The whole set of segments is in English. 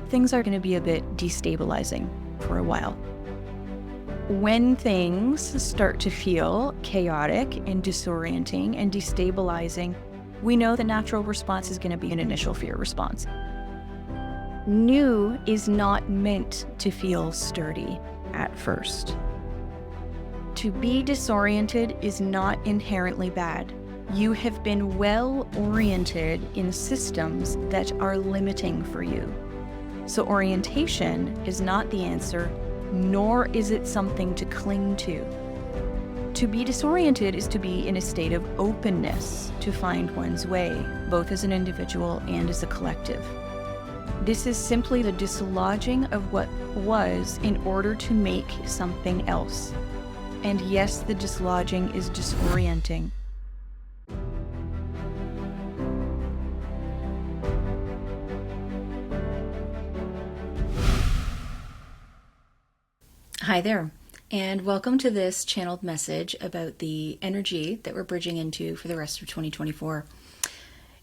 things are going to be a bit destabilizing for a while. When things start to feel chaotic and disorienting and destabilizing, we know the natural response is going to be an initial fear response. New is not meant to feel sturdy at first. To be disoriented is not inherently bad. You have been well oriented in systems that are limiting for you. So orientation is not the answer, nor is it something to cling to. To be disoriented is to be in a state of openness to find one's way, both as an individual and as a collective. This is simply the dislodging of what was in order to make something else. And yes, the dislodging is disorienting. Hi there, and welcome to this channeled message about the energy that we're bridging into for the rest of 2024.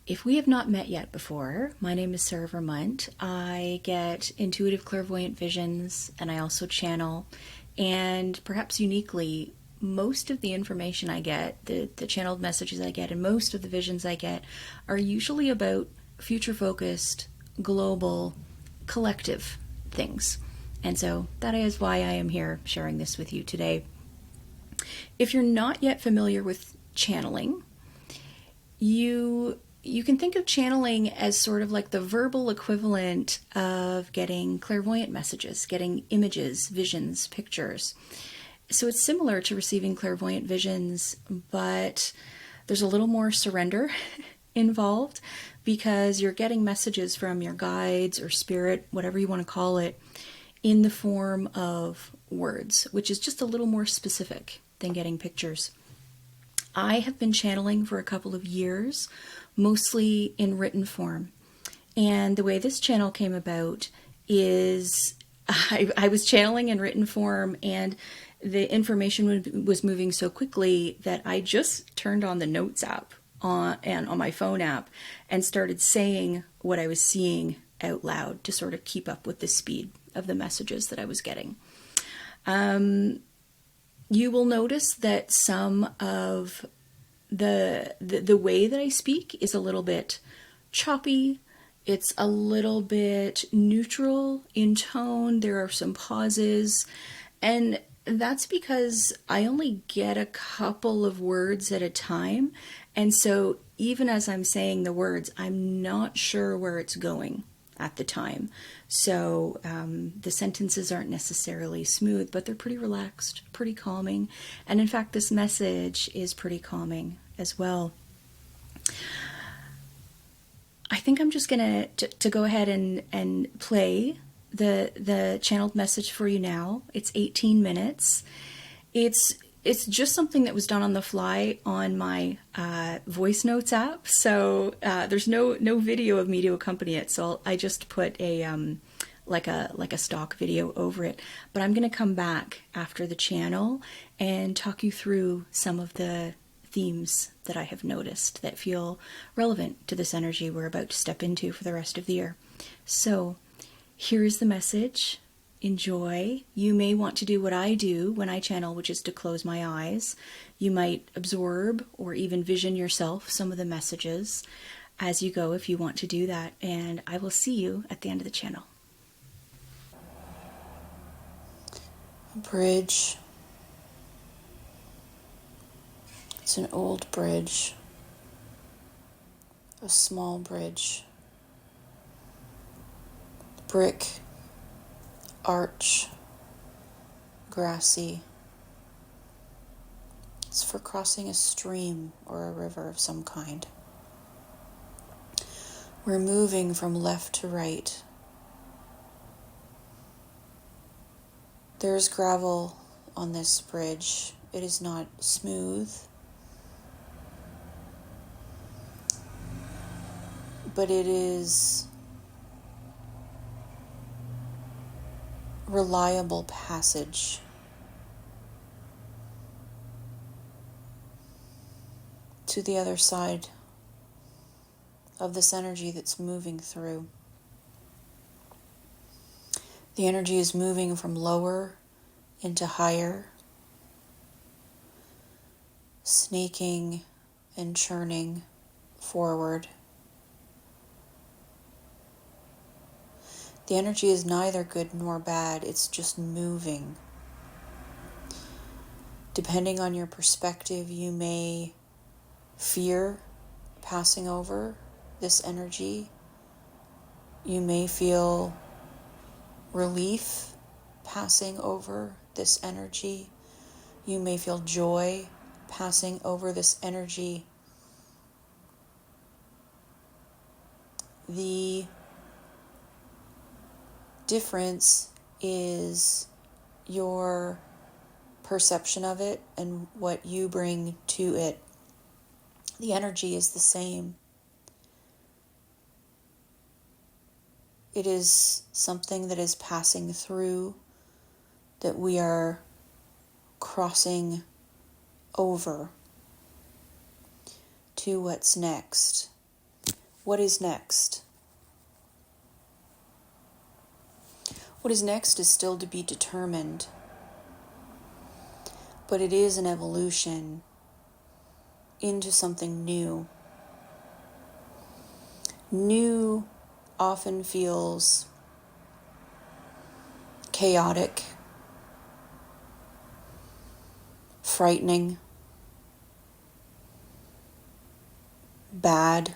If we have not met yet before, my name is Sarah Vermont. I get intuitive clairvoyant visions, and I also channel. And perhaps uniquely, most of the information I get, the channeled messages I get, and most of the visions I get are usually about future-focused, global, collective things. And so that is why I am here sharing this with you today. If you're not yet familiar with channeling, you can think of channeling as sort of like the verbal equivalent of getting clairvoyant messages, getting images, visions, pictures. So it's similar to receiving clairvoyant visions, but there's a little more surrender involved because you're getting messages from your guides or spirit, whatever you want to call it, in the form of words, which is just a little more specific than getting pictures. I have been channeling for a couple of years, mostly in written form. And the way this channel came about is I was channeling in written form, and the information was moving so quickly that I just turned on the notes app on my phone app and started saying what I was seeing out loud to sort of keep up with the speed of the messages that I was getting. You will notice that some of the way that I speak is a little bit choppy. It's a little bit neutral in tone. There are some pauses, and that's because I only get a couple of words at a time. And so even as I'm saying the words, I'm not sure where it's going at the time. So the sentences aren't necessarily smooth, but they're pretty relaxed, pretty calming. And in fact, this message is pretty calming as well. I think I'm just going to go ahead and play the channeled message for you now. It's 18 minutes. It's just something that was done on the fly on my voice notes app. So there's no video of me to accompany it. So I just put a like a stock video over it. But I'm going to come back after the channel and talk you through some of the themes that I have noticed that feel relevant to this energy we're about to step into for the rest of the year. So here's the message. Enjoy. You may want to do what I do when I channel, which is to close my eyes. You might absorb or even vision yourself some of the messages as you go if you want to do that. And I will see you at the end of the channel. A bridge. It's an old bridge. A small bridge. Brick. Arch, grassy. It's for crossing a stream or a river of some kind. We're moving from left to right. There's gravel on this bridge. It is not smooth, but it is reliable passage. To the other side of this energy that's moving through. The energy is moving from lower into higher, snaking and churning forward. The energy is neither good nor bad, it's just moving. Depending on your perspective, you may fear passing over this energy. You may feel relief passing over this energy. You may feel joy passing over this energy. The difference is your perception of it and what you bring to it. The energy is the same. It is something that is passing through, that we are crossing over to what's next. What is next? What is next is still to be determined, but it is an evolution into something new. New often feels chaotic, frightening, bad,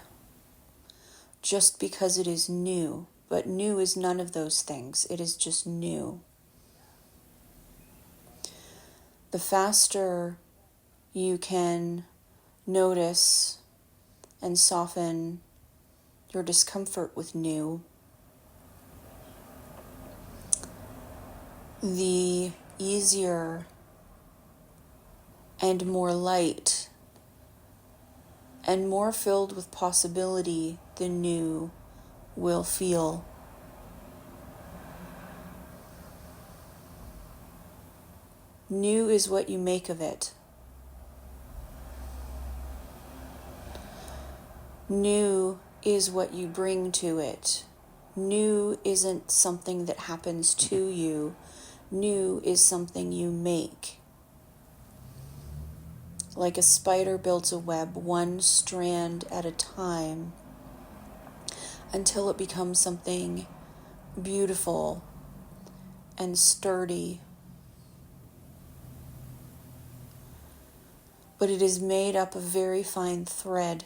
just because it is new. But new is none of those things. It is just new. The faster you can notice and soften your discomfort with new, the easier and more light and more filled with possibility the new will feel. New is what you make of it. New is what you bring to it. New isn't something that happens to you. New is something you make. Like a spider builds a web, one strand at a time, until it becomes something beautiful and sturdy. But it is made up of very fine thread,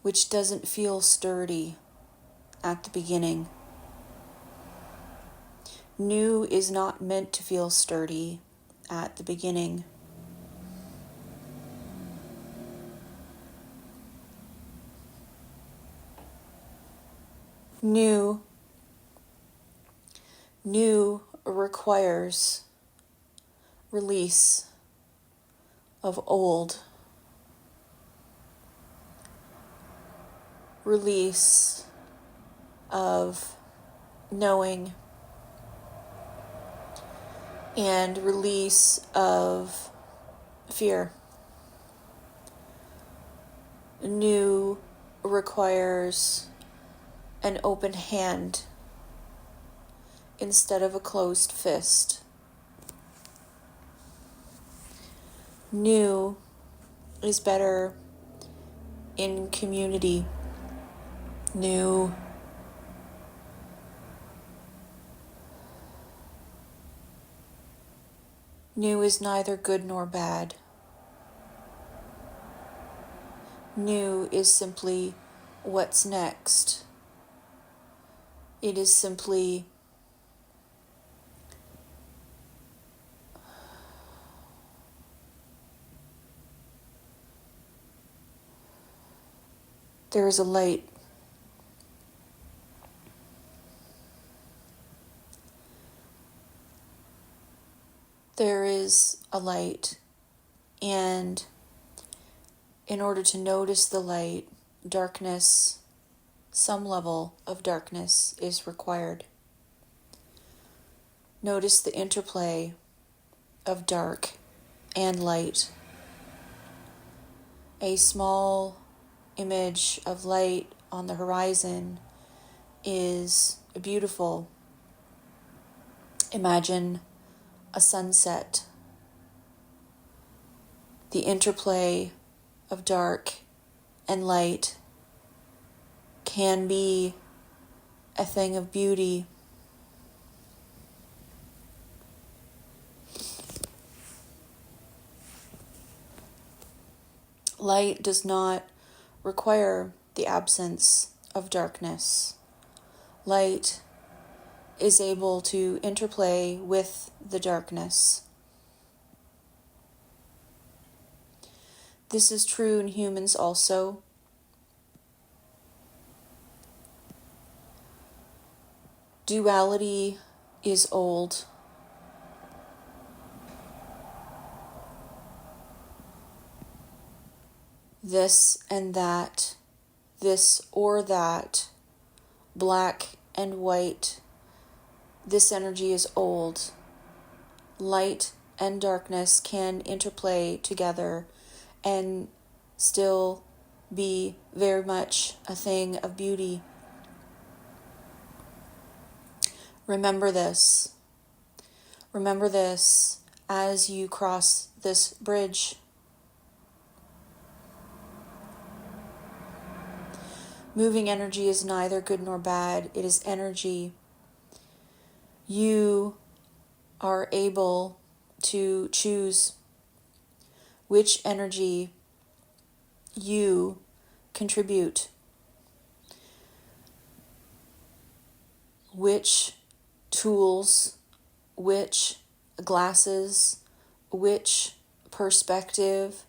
which doesn't feel sturdy at the beginning. New is not meant to feel sturdy at the beginning. New requires release of old, release of knowing, and release of fear. New requires an open hand instead of a closed fist. New is better in community. New is neither good nor bad. New is simply what's next. It is simply there is a light. There is a light, and in order to notice the light, darkness, some level of darkness is required. Notice the interplay of dark and light. A small image of light on the horizon is beautiful. Imagine a sunset, the interplay of dark and light can be a thing of beauty. Light does not require the absence of darkness. Light is able to interplay with the darkness. This is true in humans also. Duality is old. This and that, this or that, black and white. This energy is old. Light and darkness can interplay together and still be very much a thing of beauty. Remember this. Remember this as you cross this bridge. Moving energy is neither good nor bad. It is energy. You are able to choose which energy you contribute, which tools, which glasses, which perspective,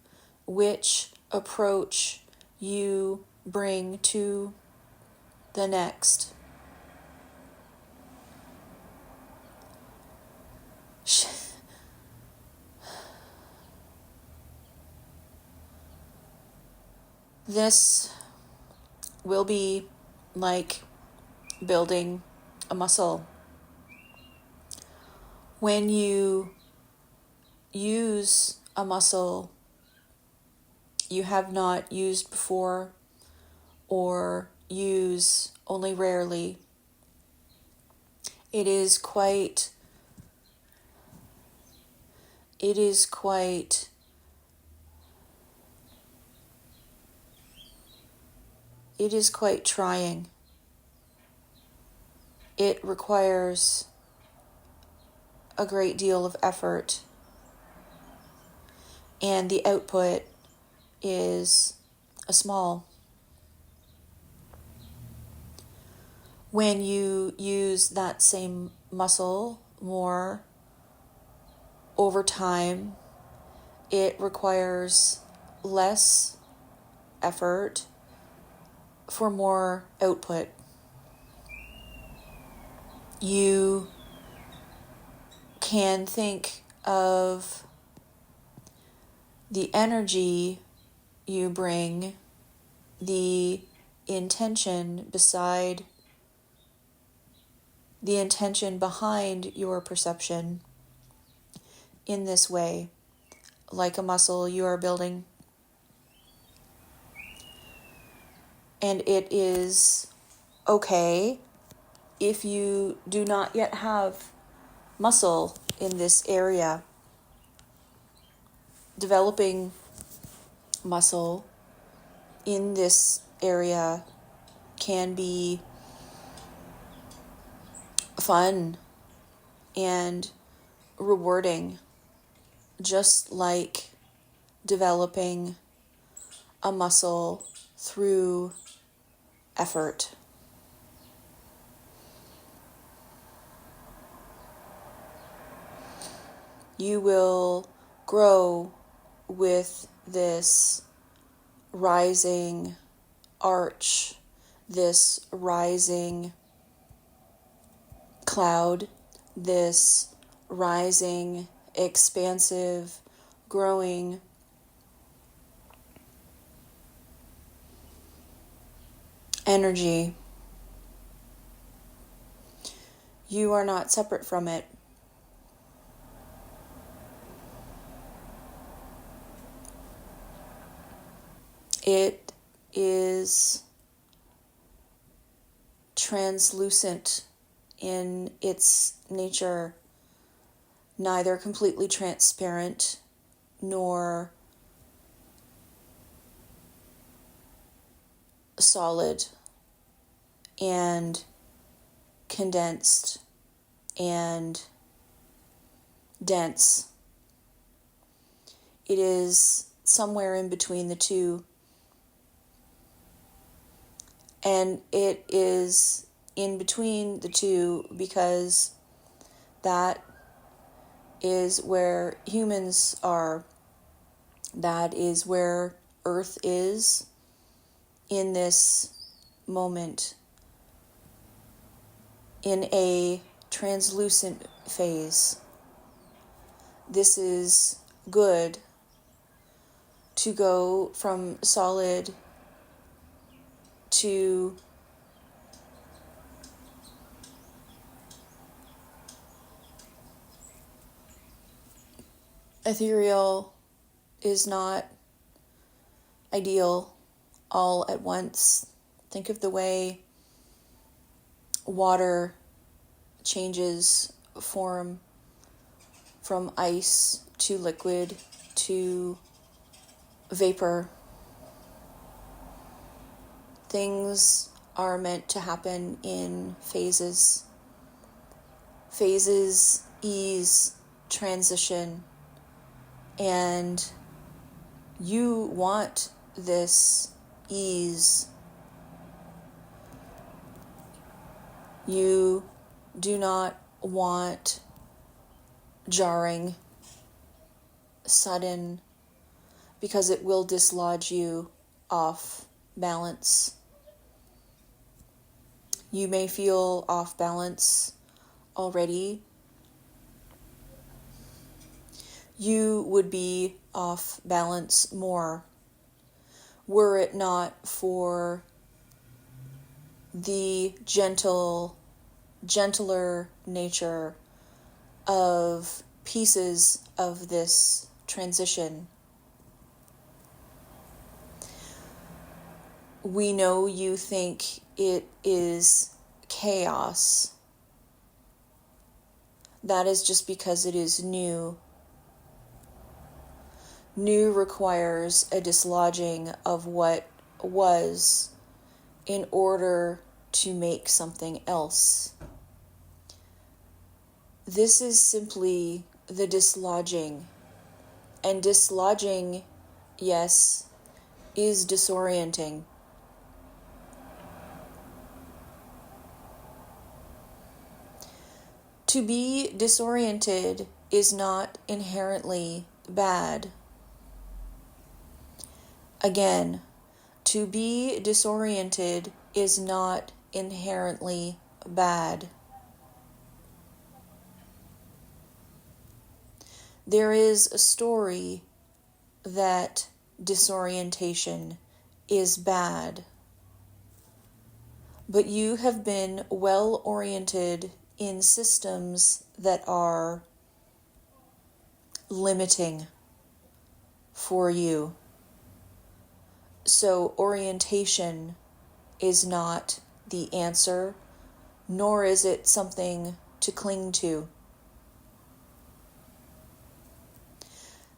which approach you bring to the next. This will be like building a muscle. When you use a muscle you have not used before or use only rarely, it is quite trying. It requires a great deal of effort, and the output is small. When you use that same muscle more over time, it requires less effort for more output. You can think of the energy you bring, the intention behind your perception in this way, like a muscle you are building. And it is okay if you do not yet have muscle in this area. Developing muscle in this area can be fun and rewarding, just like developing a muscle through effort. You will grow with this rising arch, this rising cloud, this rising, expansive, growing energy. You are not separate from it. It is translucent in its nature, neither completely transparent nor solid and condensed and dense. It is somewhere in between the two. And it is in between the two because that is where humans are. That is where Earth is in this moment, in a translucent phase. This is good to go from solid to ethereal is not ideal all at once. Think of the way water changes form from ice to liquid to vapor. Things are meant to happen in phases. Phases ease transition, and you want this ease. You do not want jarring, sudden, because it will dislodge you off balance. You may feel off balance already. You would be off balance more were it not for the gentler nature of pieces of this transition. We know you think it is chaos. That is just because it is new. New requires a dislodging of what was in order to make something else. This is simply the dislodging. And dislodging, yes, is disorienting. To be disoriented is not inherently bad. Again, to be disoriented is not inherently bad. There is a story that disorientation is bad, but you have been well oriented in systems that are limiting for you. So orientation is not the answer, nor is it something to cling to.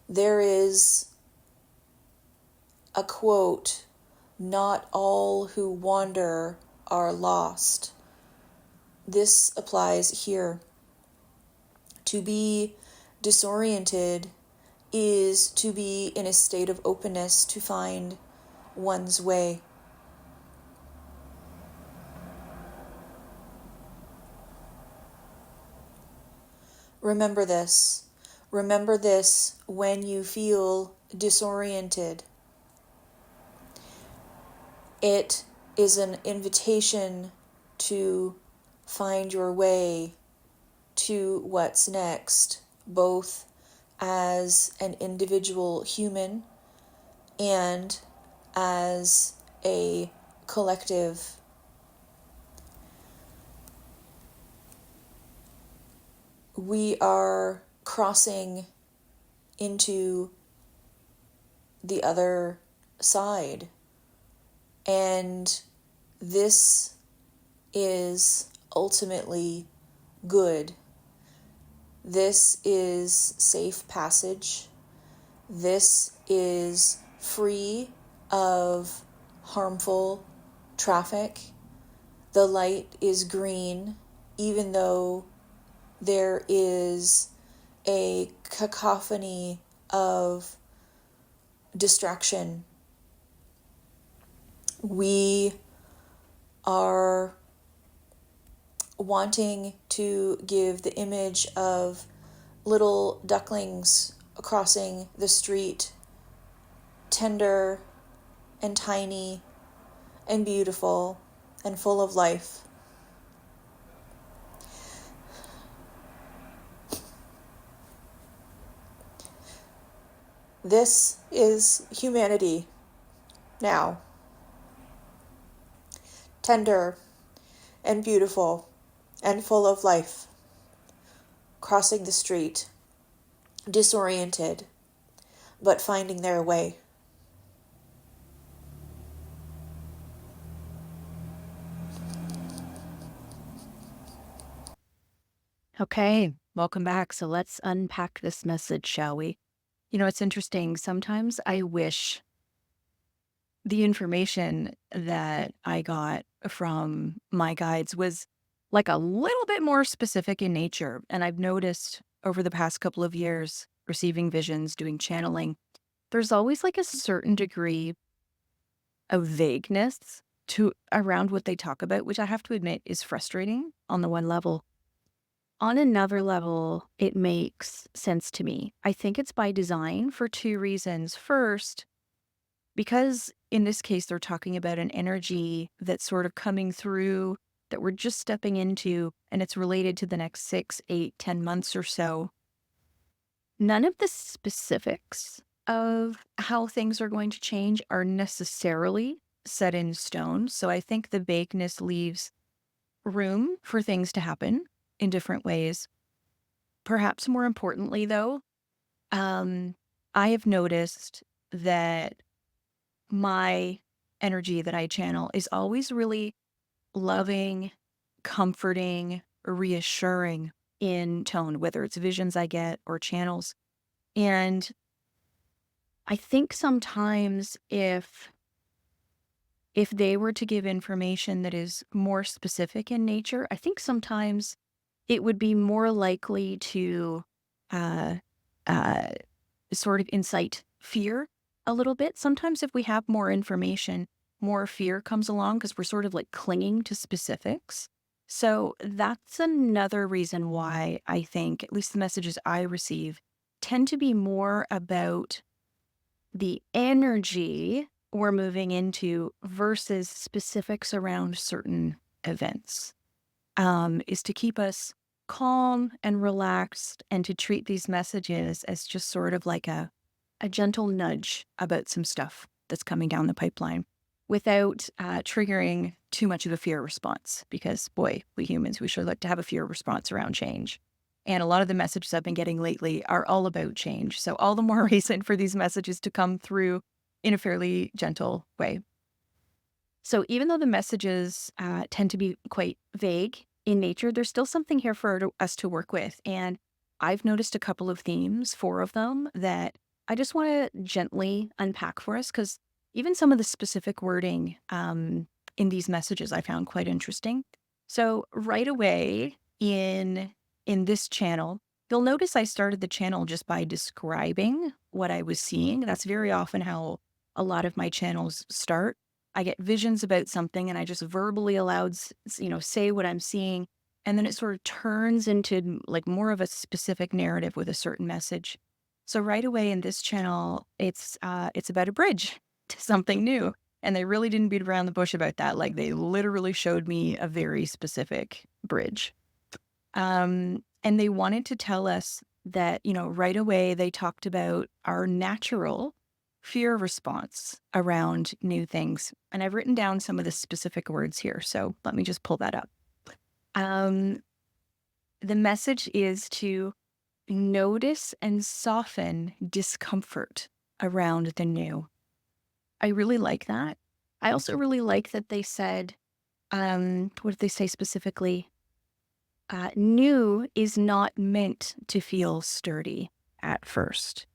There is a quote, "Not all who wander are lost." This applies here. To be disoriented is to be in a state of openness to find one's way. Remember this. Remember this when you feel disoriented. It is an invitation to find your way to what's next, both as an individual human and as a collective. We are crossing into the other side, and this is ultimately good. This is safe passage. This is free of harmful traffic. The light is green, even though there is a cacophony of distraction. We are wanting to give the image of little ducklings crossing the street, tender and tiny and beautiful and full of life. This is humanity now. Tender and beautiful and full of life, crossing the street, disoriented, but finding their way. Okay, welcome back. So let's unpack this message, shall we? You know, it's interesting. Sometimes I wish the information that I got from my guides was like a little bit more specific in nature. And I've noticed over the past couple of years, receiving visions, doing channeling, there's always like a certain degree of vagueness to around what they talk about, which I have to admit is frustrating on the one level. On another level, it makes sense to me. I think it's by design for two reasons. First, because in this case, they're talking about an energy that's sort of coming through that we're just stepping into, and it's related to the next 6, 8, 10 months or so. None of the specifics of how things are going to change are necessarily set in stone. So I think the vagueness leaves room for things to happen in different ways. Perhaps more importantly, though, I have noticed that my energy that I channel is always really loving, comforting, reassuring in tone, whether it's visions I get or channels. And I think sometimes if they were to give information that is more specific in nature, I think sometimes it would be more likely to uh, uh, sort of incite fear a little bit. Sometimes if we have more information, more fear comes along because we're sort of like clinging to specifics. So that's another reason why I think, at least the messages I receive, tend to be more about the energy we're moving into versus specifics around certain events, is to keep us calm and relaxed and to treat these messages as just sort of like a gentle nudge about some stuff that's coming down the pipeline without triggering too much of a fear response. Because, boy, we humans, we sure like to have a fear response around change. And a lot of the messages I've been getting lately are all about change. So, all the more reason for these messages to come through in a fairly gentle way. So, even though the messages tend to be quite vague in nature, there's still something here for us to work with. And I've noticed a couple of themes, 4 of them, that I just want to gently unpack for us because even some of the specific wording in these messages I found quite interesting. So right away in this channel, you'll notice I started the channel just by describing what I was seeing. That's very often how a lot of my channels start. I get visions about something and I just verbally aloud, say what I'm seeing. And then it sort of turns into like more of a specific narrative with a certain message. So right away in this channel, it's about a bridge to something new. And they really didn't beat around the bush about that. Like they literally showed me a very specific bridge. And they wanted to tell us that, right away they talked about our natural fear response around new things. And I've written down some of the specific words here. So let me just pull that up. The message is to notice and soften discomfort around the new. I really like that. I also really like that they said what did they say specifically? New is not meant to feel sturdy at first.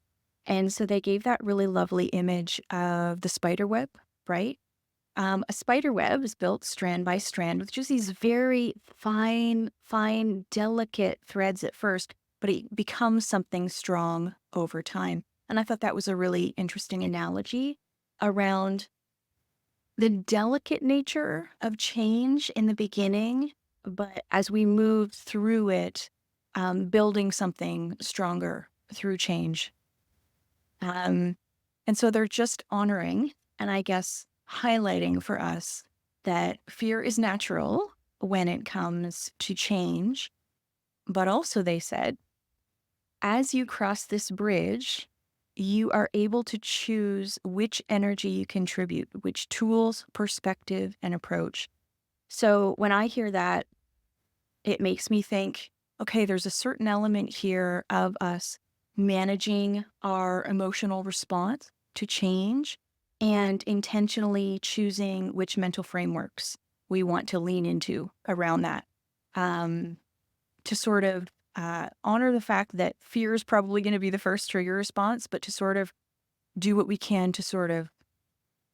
And so they gave that really lovely image of the spider web, right? A spider web is built strand by strand with just these very fine, delicate threads at first, but it becomes something strong over time. And I thought that was a really interesting analogy around the delicate nature of change in the beginning, but as we move through it, building something stronger through change. Um, and so they're just honoring and I guess highlighting for us that fear is natural when it comes to change. But also, they said, as you cross this bridge, you are able to choose which energy you contribute, which tools, perspective, and approach. So when I hear that, it makes me think, okay, there's a certain element here of us managing our emotional response to change and intentionally choosing which mental frameworks we want to lean into around that. Um, to sort of honor the fact that fear is probably going to be the first trigger response, but to sort of do what we can to sort of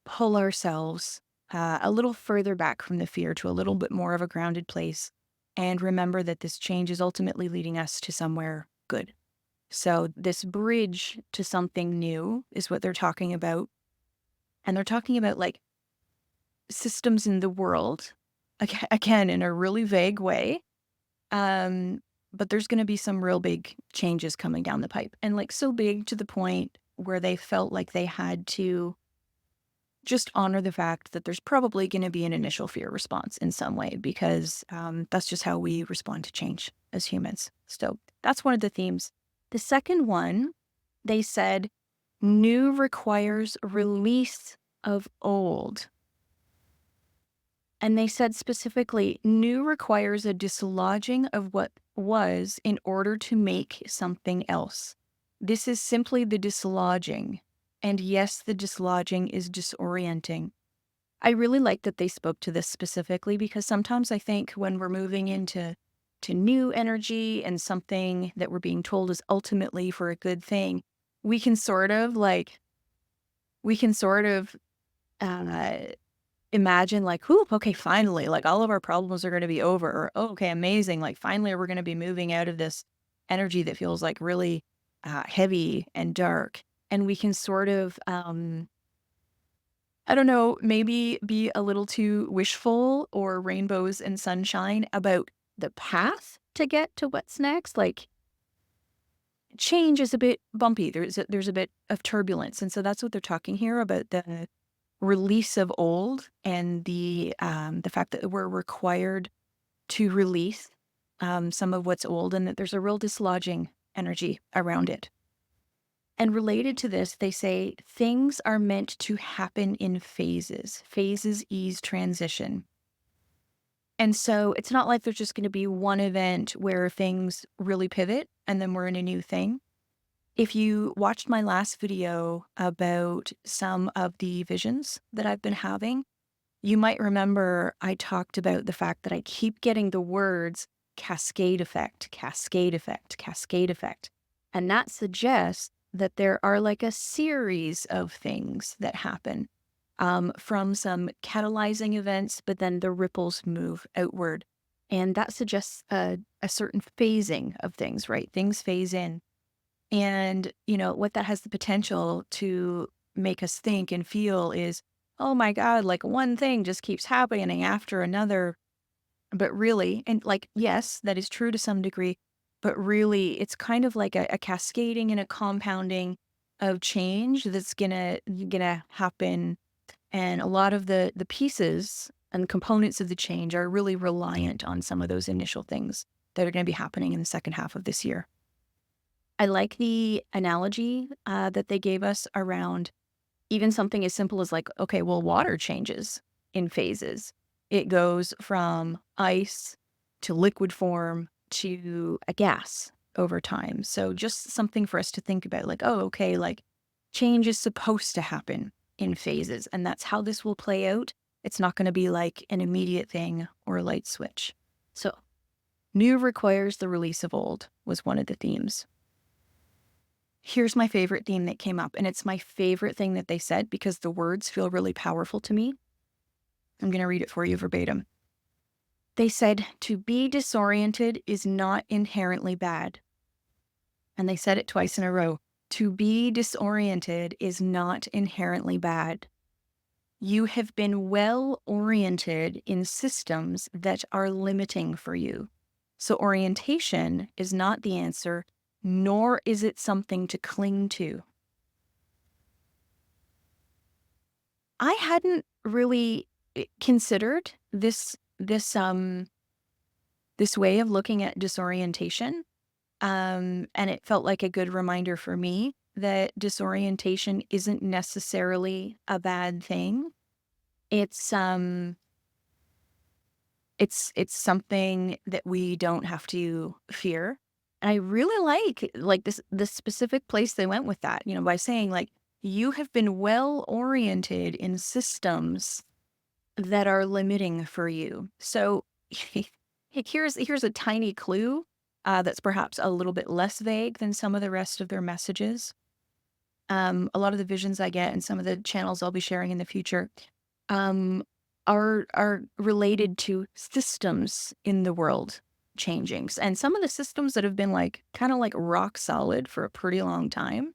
pull ourselves a little further back from the fear to a little bit more of a grounded place and remember that this change is ultimately leading us to somewhere good. So, this bridge to something new is what they're talking about. And they're talking about like systems in the world, again, in a really vague way. Um, but there's going to be some real big changes coming down the pipe. And like so big to the point where they felt like they had to just honor the fact that there's probably going to be an initial fear response in some way because that's just how we respond to change as humans. So that's one of the themes. The second one, they said, new requires release of old. And they said specifically, new requires a dislodging of what was in order to make something else. This is simply the dislodging. And yes, the dislodging is disorienting. I really like that they spoke to this specifically because sometimes I think when we're moving into new energy and something that we're being told is ultimately for a good thing, we can sort of uh, imagine like, whoop, okay, finally, like all of our problems are going to be over. Or, oh, okay, amazing. Like finally, we're going to be moving out of this energy that feels like really heavy and dark. And we can sort of, I don't know, maybe be a little too wishful or rainbows and sunshine about the path to get to what's next. Like change is a bit bumpy. There's a bit of turbulence. And so that's what they're talking here about the release of old and the fact that we're required to release some of what's old and that there's a real dislodging energy around it. And related to this, they say things are meant to happen in phases. Phases ease transition. And so it's not like there's just going to be one event where things really pivot and then we're in a new thing. If you watched my last video about some of the visions that I've been having, you might remember I talked about the fact that I keep getting the words cascade effect, cascade effect, cascade effect. And that suggests that there are like a series of things that happen from some catalyzing events, but then the ripples move outward. And that suggests a certain phasing of things, right? Things phase in. And, you know, what that has the potential to make us think and feel is, oh my God, like one thing just keeps happening after another. But really, and like, yes, that is true to some degree, but really it's kind of like a cascading and a compounding of change that's gonna happen. And a lot of the pieces and components of the change are really reliant on some of those initial things that are going to be happening in the second half of this year. I like the analogy that they gave us around even something as simple as like, okay, well, water changes in phases. It goes from ice to liquid form to a gas over time. So just something for us to think about like, oh, okay, like change is supposed to happen in phases. And that's how this will play out. It's not going to be like an immediate thing or a light switch. So, new requires the release of old was one of the themes. Here's my favorite theme that came up, and it's my favorite thing that they said because the words feel really powerful to me. I'm going to read it for you verbatim. They said, to be disoriented is not inherently bad. And they said it twice in a row. To be disoriented is not inherently bad. You have been well oriented in systems that are limiting for you. So orientation is not the answer, nor is it something to cling to. I hadn't really considered this way of looking at disorientation. And it felt like a good reminder for me that disorientation isn't necessarily a bad thing. It's something that we don't have to fear. And I really like this specific place they went with that, by saying like, you have been well oriented in systems that are limiting for you. So here's a tiny clue that's perhaps a little bit less vague than some of the rest of their messages. A lot of the visions I get and some of the channels I'll be sharing in the future are related to systems in the world changing. And some of the systems that have been kind of like rock solid for a pretty long time.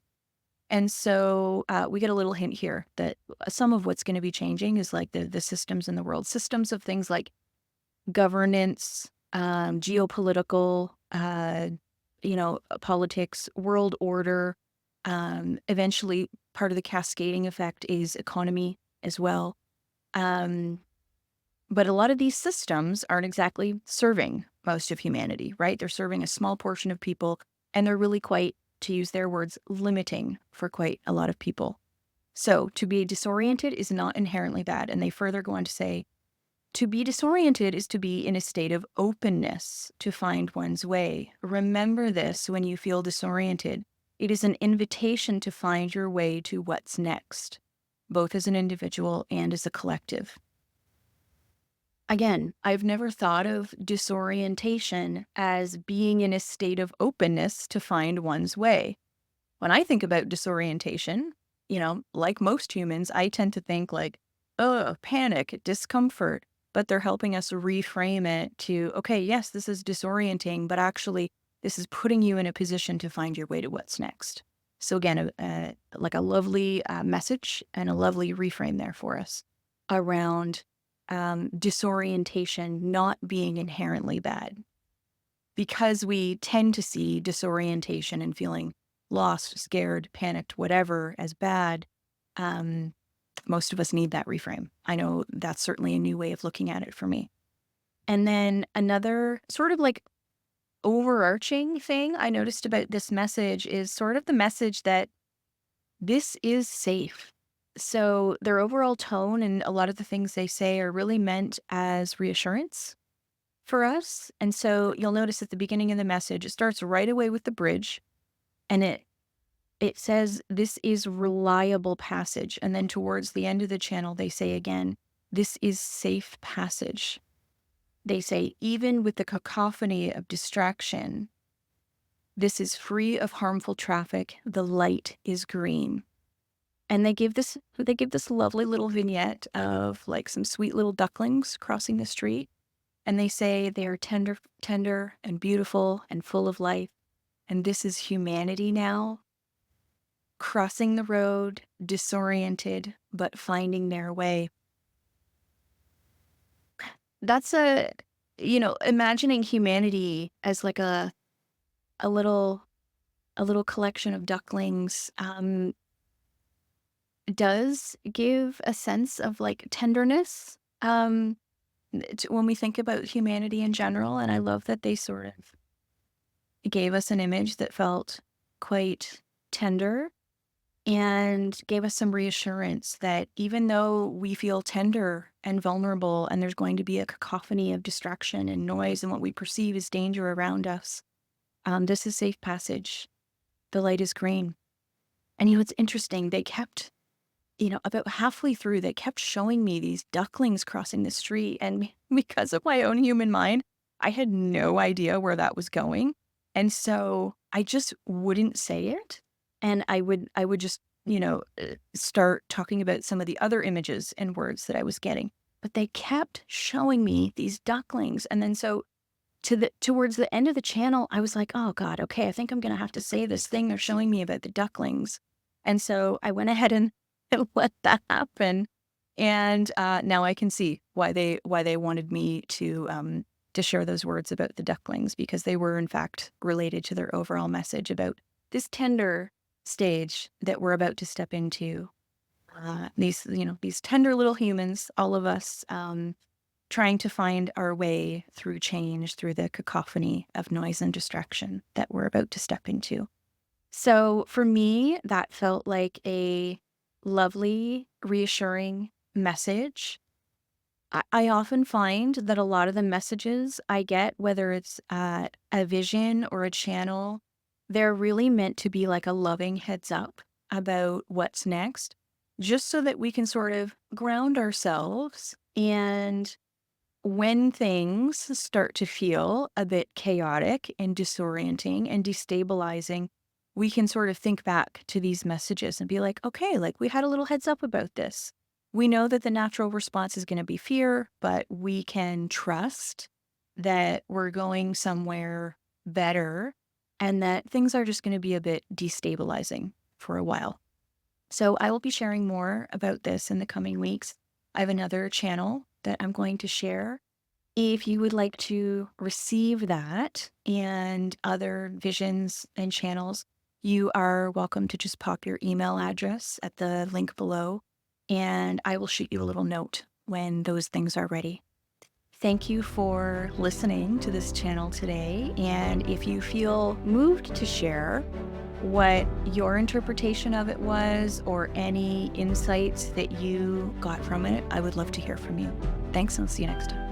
And so we get a little hint here that some of what's going to be changing is like the systems in the world, systems of things like governance, geopolitical, politics, world order. Eventually, part of the cascading effect is economy as well. But a lot of these systems aren't exactly serving most of humanity, right? They're serving a small portion of people, and they're really quite, to use their words, limiting for quite a lot of people. So to be disoriented is not inherently bad. And they further go on to say, to be disoriented is to be in a state of openness to find one's way. Remember this when you feel disoriented. It is an invitation to find your way to what's next, both as an individual and as a collective. Again, I've never thought of disorientation as being in a state of openness to find one's way. When I think about disorientation, like most humans, I tend to think like, oh, panic, discomfort, but they're helping us reframe it to, okay, yes, this is disorienting, but actually this is putting you in a position to find your way to what's next. So again, like a lovely message and a lovely reframe there for us around disorientation not being inherently bad. Because we tend to see disorientation and feeling lost, scared, panicked, whatever as bad, most of us need that reframe. I know that's certainly a new way of looking at it for me. And then another sort of like overarching thing I noticed about this message is sort of the message that this is safe. So their overall tone and a lot of the things they say are really meant as reassurance for us. And so you'll notice at the beginning of the message, it starts right away with the bridge, and it says, this is reliable passage. And then towards the end of the channel, they say again, this is safe passage. They say, even with the cacophony of distraction, this is free of harmful traffic. The light is green. And they give this lovely little vignette of like some sweet little ducklings crossing the street. And they say they are tender and beautiful and full of life. And this is humanity now, crossing the road, disoriented, but finding their way. That's imagining humanity as like a little collection of ducklings does give a sense of like tenderness when we think about humanity in general. And I love that they sort of gave us an image that felt quite tender and gave us some reassurance that even though we feel tender and vulnerable and there's going to be a cacophony of distraction and noise and what we perceive as danger around us, this is safe passage. The light is green. And it's interesting, they kept about halfway through, they kept showing me these ducklings crossing the street. And because of my own human mind, I had no idea where that was going. And so I just wouldn't say it. And I would just, start talking about some of the other images and words that I was getting. But they kept showing me these ducklings. And then so towards the end of the channel, I was like, oh God, okay, I think I'm gonna have to say this thing they're showing me about the ducklings. And so I went ahead and, and let that happen. And now I can see why they wanted me to share those words about the ducklings, because they were in fact related to their overall message about this tender stage that we're about to step into. These tender little humans, all of us, trying to find our way through change, through the cacophony of noise and distraction that we're about to step into. So for me, that felt like a lovely, reassuring message. I often find that a lot of the messages I get, whether it's a vision or a channel, they're really meant to be like a loving heads up about what's next, just so that we can sort of ground ourselves. And when things start to feel a bit chaotic and disorienting and destabilizing, we can sort of think back to these messages and be like, okay, like we had a little heads up about this. We know that the natural response is going to be fear, but we can trust that we're going somewhere better and that things are just going to be a bit destabilizing for a while. So I will be sharing more about this in the coming weeks. I have another channel that I'm going to share. If you would like to receive that and other visions and channels, you are welcome to just pop your email address at the link below, and I will shoot you a little note when those things are ready. Thank you for listening to this channel today, and if you feel moved to share what your interpretation of it was or any insights that you got from it, I would love to hear from you. Thanks, and I'll see you next time.